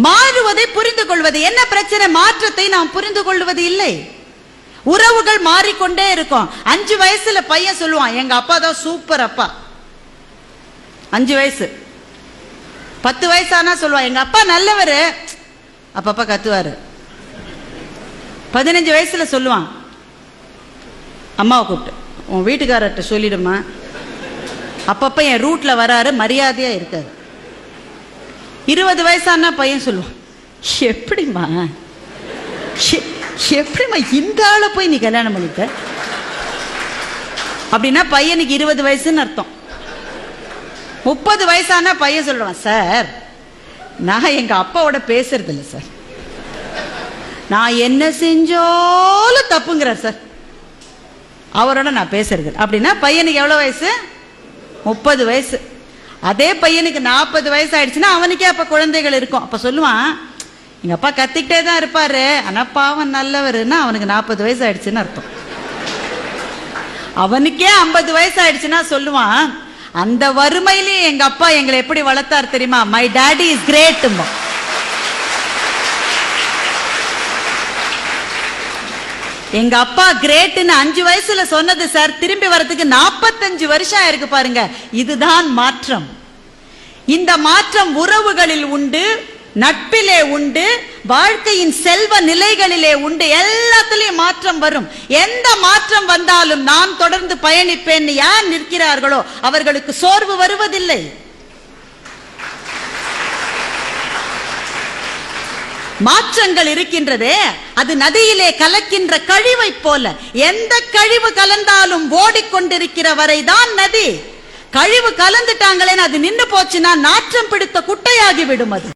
மாறுவதை புரிந்து கொள்வது. என்ன பிரச்சனை? மாற்றத்தை நாம் புரிந்து கொள்வது இல்லை. உறவுகள் மாறிக்கொண்டே இருக்கும். 5 வயசுல பையன் சொல்லுவான், எங்க அப்பா தான் சூப்பர் அப்பா. 5 வயசு. 10 வயசானா சொல்லுவான், எங்க அப்பா நல்லவரு, அப்பப்பா கத்துவாரு. 15 வயசுல சொல்லுவான், அம்மாவை கூப்பிட்டு, உன் வீட்டுக்காரர்கிட்ட சொல்லிடுமா, அப்பப்ப என் ரூட்ல வராரு, மரியாதையா இருக்காரு. 20 வயசானா பையன் சொல்லுவான், எப்படிமா இந்த ஆளை போய் நீ கல்யாணம் பண்ணிட்ட? அப்படின்னா பையனுக்கு 20 வயசுன்னு அர்த்தம். 30 வயசானா பையன் சொல்லுவான், சார் நான் எங்க அப்பாவோட பேசுறது இல்லை சார், நான் என்ன செஞ்சாலும் தப்புங்கிறார் சார், அவரோட நான் பேசுறது. அப்படின்னா பையனுக்கு எவ்வளவு வயசு? 30 வயசு. அதே பையனுக்கு 40 வயசு ஆயிடுச்சுன்னா அவனுக்கே அப்ப குழந்தைகள் இருக்கும். அப்ப சொல்லுவான், எங்க அப்பா கத்திக்கிட்டே தான் இருப்பாரு, ஆனா பாவம் நல்லவருன்னா அவனுக்கு 40 வயசு ஆயிடுச்சுன்னு அர்த்தம். அவனுக்கே 50 வயசு ஆயிடுச்சுன்னா சொல்லுவான், அந்த வறுமையிலேயே எங்க அப்பா எங்களை எப்படி வளர்த்தார் தெரியுமா, மை டாடி இஸ் கிரேட். எங்க அப்பா கிரேட்னு 5 வயசுல சொன்னது சார், திரும்பி வரதுக்கு 45 வருஷம் இருக்கு பாருங்க. இதுதான் மாற்றம். இந்த மாற்றம் உறவுகளில் உண்டு, நட்பிலே உண்டு, வாழ்க்கையின் செல்வ நிலைகளிலே உண்டு. எல்லாத்திலையும் மாற்றம் வரும். எந்த மாற்றம் வந்தாலும் நான் தொடர்ந்து பயணிப்பேன் யார் நிற்கிறார்களோ அவர்களுக்கு சோர்வு வருவதில்லை. மாற்றங்கள் இருக்கின்றதே, அது நதியிலே கலக்கின்ற கழிவை போல. எந்த கழிவு கலந்தாலும் ஓடிக்கொண்டிருக்கிற வரைதான் நதி. கழிவு கலந்துட்டாங்களேன்னு அது நின்று போச்சுன்னா நாற்றம் பிடித்த குட்டையாகி விடும் அது.